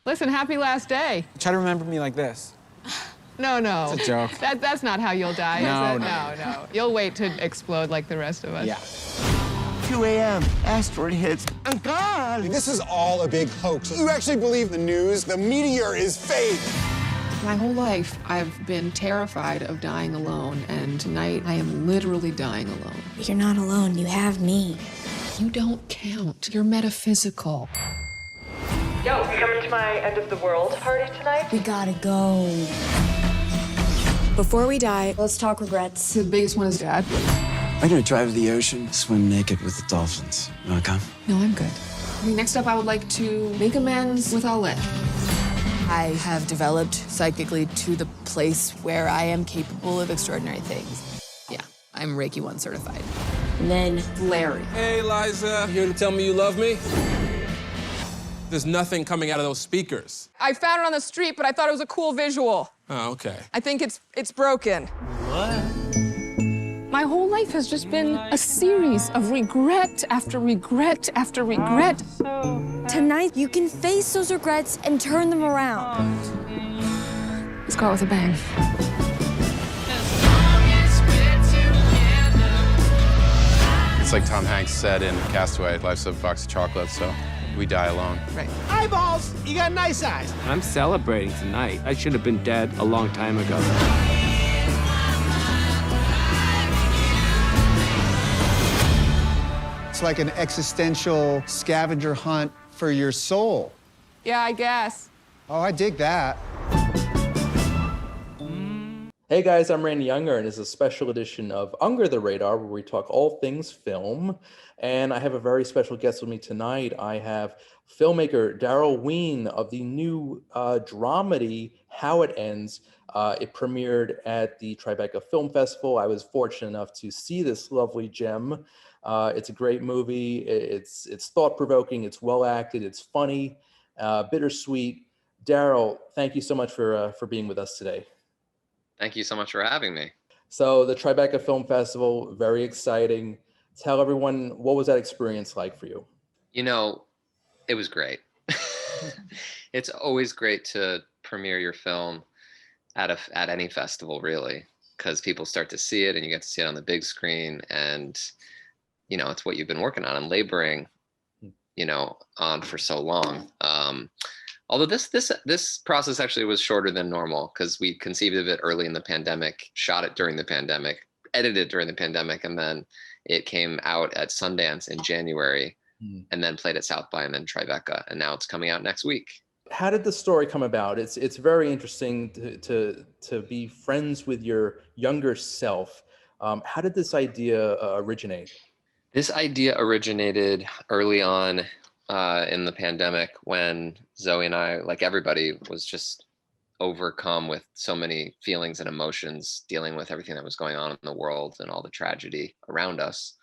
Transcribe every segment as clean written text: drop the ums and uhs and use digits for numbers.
Listen, happy last day. Try to remember me like this. No, no. It's a joke. That's not how you'll die, No, is it? no. No. You'll wait to explode like the rest of us. Yeah. 2 a.m. Asteroid hits. I'm gone. This is all a big hoax. You actually believe the news? The meteor is fake. My whole life, I've been terrified of dying alone, and tonight I am literally dying alone. You're not alone. You have me. You don't count. You're metaphysical. Yo, you coming to my end of the world party tonight? We gotta go. Before we die, let's talk regrets. The biggest one is Dad. I'm gonna drive to the ocean, swim naked with the dolphins. You wanna come? No, I'm good. Next up, I would like to make amends with Alet. I have developed psychically to the place where I am capable of extraordinary things. Yeah, I'm Reiki 1 certified. And then Larry. Hey, Liza, here to tell me you love me? There's nothing coming out of those speakers. I found it on the street, but I thought it was a cool visual. Oh, okay. I think it's broken. What? My whole life has just been a series of regret after regret after regret. tonight, you can face those regrets and turn them around. Let's go out with a bang. It's like Tom Hanks said in Castaway, life's a box of chocolates, so we die alone. Right. Eyeballs! You got nice eyes. I'm celebrating tonight. I should have been dead a long time ago. It's like an existential scavenger hunt for your soul. Yeah, I guess. Oh, I dig that. Hey guys, I'm Randy Unger, and it's a special edition of Under the Radar, where we talk all things film. And I have a very special guest with me tonight. I have filmmaker Daryl Wein of the new dramedy, How It Ends. It premiered at the Tribeca Film Festival. I was fortunate enough to see this lovely gem. It's a great movie. It's thought-provoking, it's well-acted, it's funny, bittersweet. Daryl, thank you so much for being with us today. Thank you so much for having me. So the Tribeca Film Festival, very exciting. Tell everyone, what was that experience like for you? You know, it was great. It's always great to premiere your film at any festival, really, because people start to see it and you get to see it on the big screen, and you know, it's what you've been working on and laboring, you know, on for so long. Although this process actually was shorter than normal, because we conceived of it early in the pandemic, shot it during the pandemic, edited it during the pandemic, and then it came out at Sundance in January, and then played at South by and then Tribeca, and now it's coming out next week. How did the story come about? It's very interesting to be friends with your younger self. How did this idea originate? This idea originated early on in the pandemic, when Zoe and I, like everybody, was just overcome with so many feelings and emotions, dealing with everything that was going on in the world and all the tragedy around us.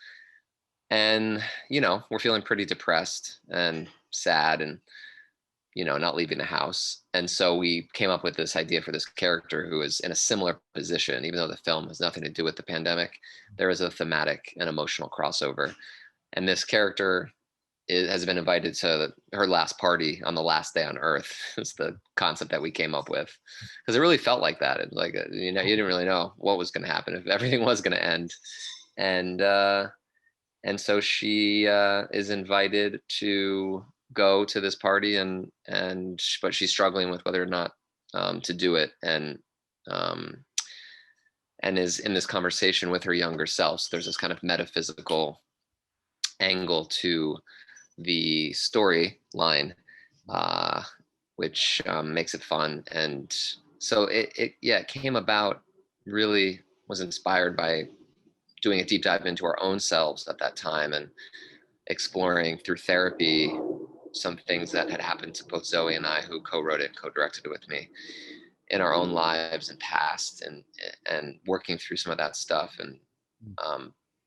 And, you know, we're feeling pretty depressed and sad and, you know, not leaving the house. And so we came up with this idea for this character who is in a similar position. Even though the film has nothing to do with the pandemic, there is a thematic and emotional crossover. And this character has been invited to her last party on the last day on Earth. Is the concept that we came up with, because it really felt like that. It, like, you know, you didn't really know what was going to happen, if everything was going to end, and so she is invited to go to this party, but she's struggling with whether or not to do it, and is in this conversation with her younger self. So there's this kind of metaphysical angle to the storyline, which makes it fun. And so it came about, really was inspired by doing a deep dive into our own selves at that time and exploring through therapy some things that had happened to both Zoe and I, who co-wrote it and co-directed it with me, in our own lives and past, and working through some of that stuff. And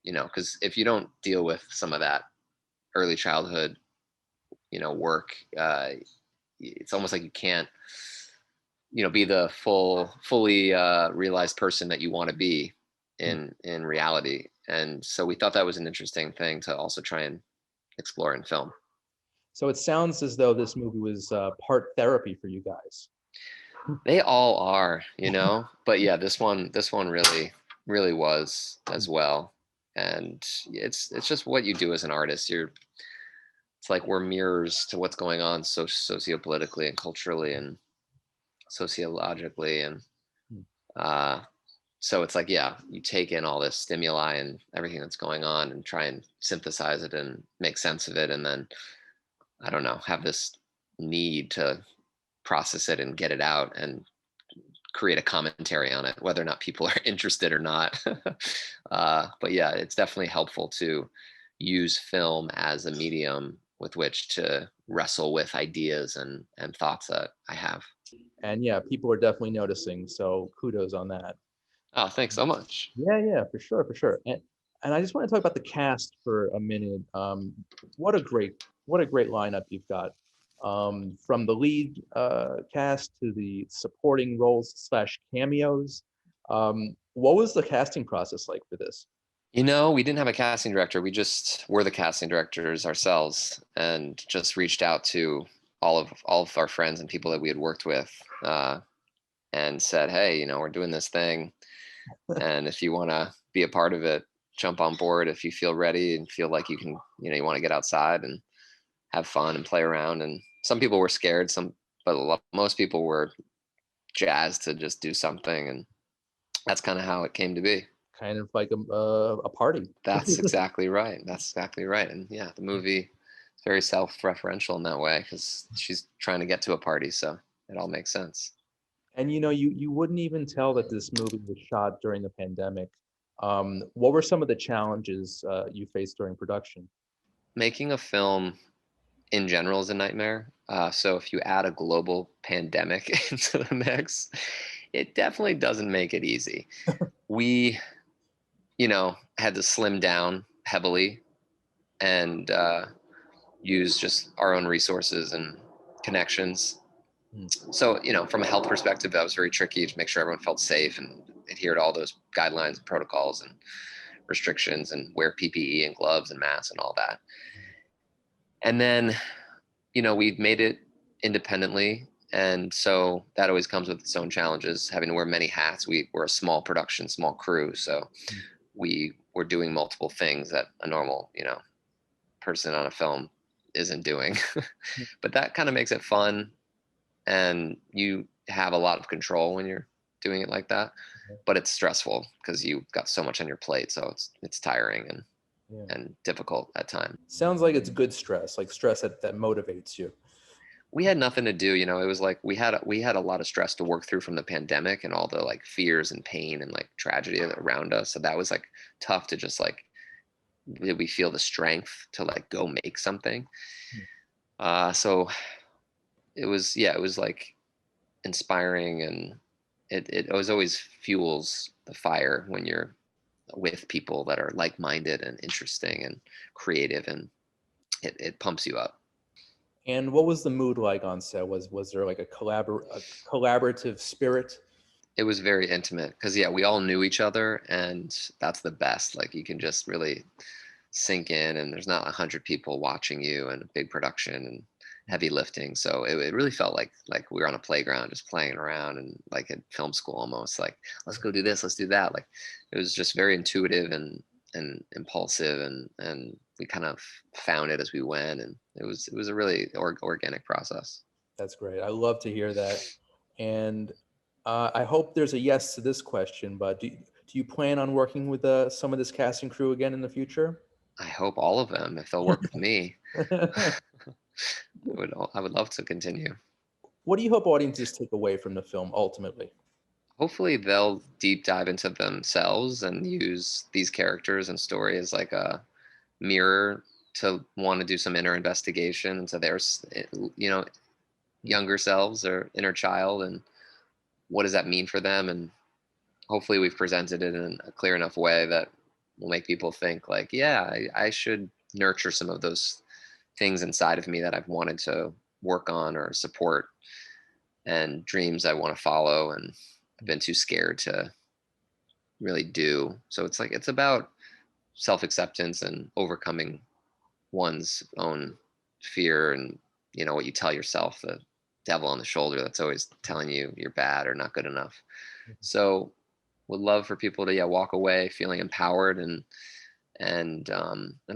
you know, because if you don't deal with some of that early childhood, you know, work, it's almost like you can't, you know, be the fully realized person that you want to be in reality. And so we thought that was an interesting thing to also try and explore in film. So it sounds as though this movie was part therapy for you guys. They all are, but yeah, this one really was as well. And it's just what you do as an artist. It's like we're mirrors to what's going on sociopolitically and culturally and sociologically. And uh, so it's like, yeah, you take in all this stimuli and everything that's going on and try and synthesize it and make sense of it. And then, I don't know, have this need to process it and get it out and create a commentary on it, whether or not people are interested or not. But yeah, it's definitely helpful to use film as a medium with which to wrestle with ideas and thoughts that I have. And yeah, people are definitely noticing. So kudos on that. Oh, thanks so much. Yeah, for sure. And I just want to talk about the cast for a minute. What a great lineup you've got. From the lead cast to the supporting roles / cameos. What was the casting process like for this? We didn't have a casting director. We just were the casting directors ourselves and just reached out to all of our friends and people that we had worked with and said, hey, we're doing this thing. And if you want to be a part of it, jump on board if you feel ready and feel like you can, you want to get outside and have fun and play around. And some people were scared, but most people were jazzed to just do something. And that's kind of how it came to be. Kind of like a party. That's exactly right. And yeah, the movie is very self-referential in that way because she's trying to get to a party. So it all makes sense. And you wouldn't even tell that this movie was shot during the pandemic. What were some of the challenges you faced during production? Making a film in general is a nightmare. So if you add a global pandemic into the mix, it definitely doesn't make it easy. We, had to slim down heavily and use just our own resources and connections. So, from a health perspective, that was very tricky to make sure everyone felt safe and adhere to all those guidelines and protocols and restrictions and wear PPE and gloves and masks and all that. And then, we made it independently. And so that always comes with its own challenges, having to wear many hats. We're a small production, small crew. So we were doing multiple things that a normal, person on a film isn't doing. But that kind of makes it fun. And you have a lot of control when you're doing it like that. But it's stressful because you've got so much on your plate. So it's tiring and difficult at times. Sounds like it's good stress, like stress that motivates you. We had nothing to do, it was like we had a lot of stress to work through from the pandemic and all the like fears and pain and like tragedy around us. So that was like tough to just like, did we feel the strength to like go make something? So it was like inspiring, and it was always fuels the fire when you're with people that are like-minded and interesting and creative, and it pumps you up. And what was the mood like on set? Was there like a collaborative spirit? It was very intimate because we all knew each other, and that's the best. Like you can just really sink in, and there's not 100 people watching you and a big production and heavy lifting. So it really felt like we were on a playground just playing around, and like at film school almost, like let's go do this, let's do that. Like it was just very intuitive and impulsive, and we kind of found it as we went, and it was a really organic process. That's great. I love to hear that. And I hope there's a yes to this question, but do you plan on working with some of this cast and crew again in the future? I hope all of them, if they'll work with me. I would love to continue. What do you hope audiences take away from the film ultimately? Hopefully they'll deep dive into themselves and use these characters and story as like a mirror to want to do some inner investigation into their, younger selves or inner child, and what does that mean for them? And hopefully we've presented it in a clear enough way that will make people think like, yeah, I should nurture some of those things inside of me that I've wanted to work on or support, and dreams I want to follow and I've been too scared to really do. So it's about self-acceptance and overcoming one's own fear and, what you tell yourself, the devil on the shoulder that's always telling you you're bad or not good enough. So would love for people to walk away feeling empowered and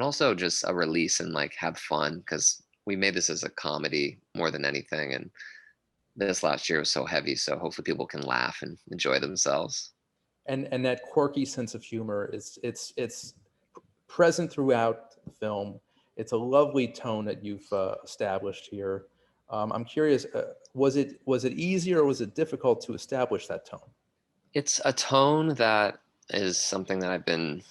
also just a release and like have fun, because we made this as a comedy more than anything, and this last year was so heavy, so hopefully people can laugh and enjoy themselves. And that quirky sense of humor it's present throughout the film. It's a lovely tone that you've established here. I'm curious, was it easy or was it difficult to establish that tone? It's a tone that is something that I've been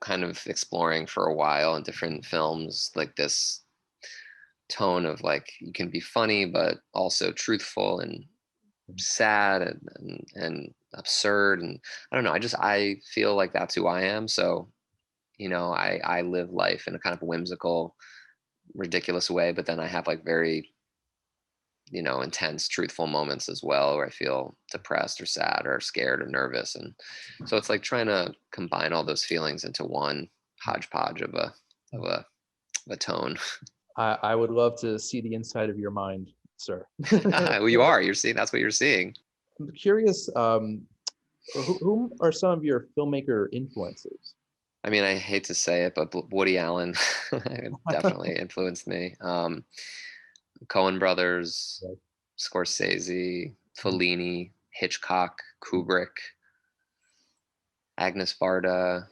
kind of exploring for a while in different films, like this tone of like you can be funny but also truthful and sad and absurd, and I don't know, I feel like that's who I am. So I live life in a kind of whimsical, ridiculous way, but then I have like very intense, truthful moments as well, where I feel depressed or sad or scared or nervous. And so it's like trying to combine all those feelings into one hodgepodge of a tone. I would love to see the inside of your mind, sir. Well, you're seeing, that's what you're seeing. I'm curious, whom are some of your filmmaker influences? I mean, I hate to say it, but Woody Allen definitely influenced me. Coen brothers, Scorsese, Fellini, Hitchcock, Kubrick, Agnes Varda,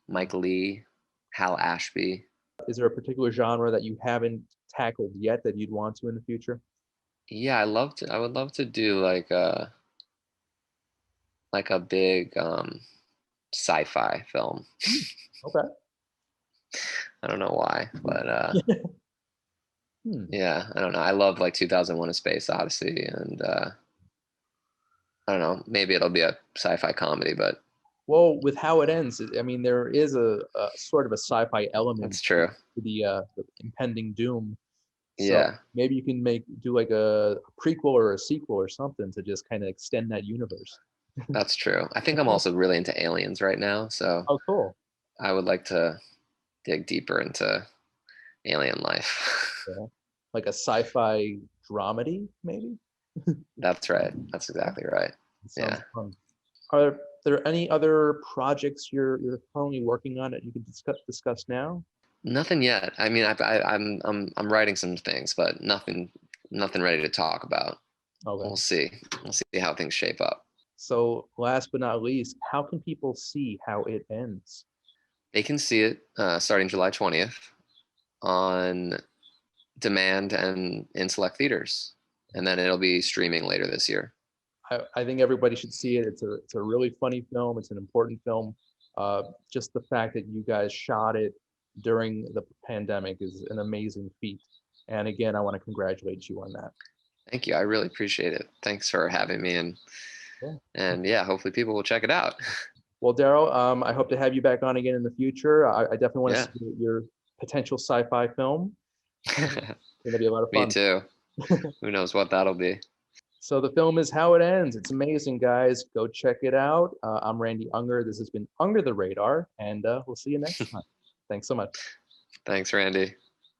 Mike Lee, Hal Ashby. Is there a particular genre that you haven't tackled yet that you'd want to in the future? Yeah, I would love to do like a big sci-fi film. Okay. I don't know why, but yeah, I don't know. I love like 2001: A Space Odyssey, and I don't know, maybe it'll be a sci-fi comedy, but well, with How It Ends, I mean, there is a sort of a sci-fi element. That's true. To the impending doom. So yeah, maybe you can do like a prequel or a sequel or something to just kind of extend that universe. that's true. I think I'm also really into aliens right now, so oh, cool. I would like to dig deeper into alien life. Yeah. Like a sci-fi dramedy, maybe? That's right. That's exactly right. Sounds fun. Are there any other projects you're currently working on that you can discuss now? Nothing yet. I mean, I'm writing some things, but nothing ready to talk about. Okay. We'll see. We'll see how things shape up. So last but not least, how can people see How It Ends? They can see it starting July 20th on demand and in select theaters, and then it'll be streaming later this year. I think everybody should see it. It's a really funny film. It's an important film. Just the fact that you guys shot it during the pandemic is an amazing feat. And again, I want to congratulate you on that. Thank you. I really appreciate it. Thanks for having me, and yeah, hopefully people will check it out. Well, Daryl, I hope to have you back on again in the future. I definitely want to see your potential sci-fi film. It's going to be a lot of fun. Me too. Who knows what that'll be. So the film is How It Ends. It's amazing, guys. Go check it out. I'm Randy Unger. This has been Under the Radar, and we'll see you next time. Thanks so much. Thanks, Randy.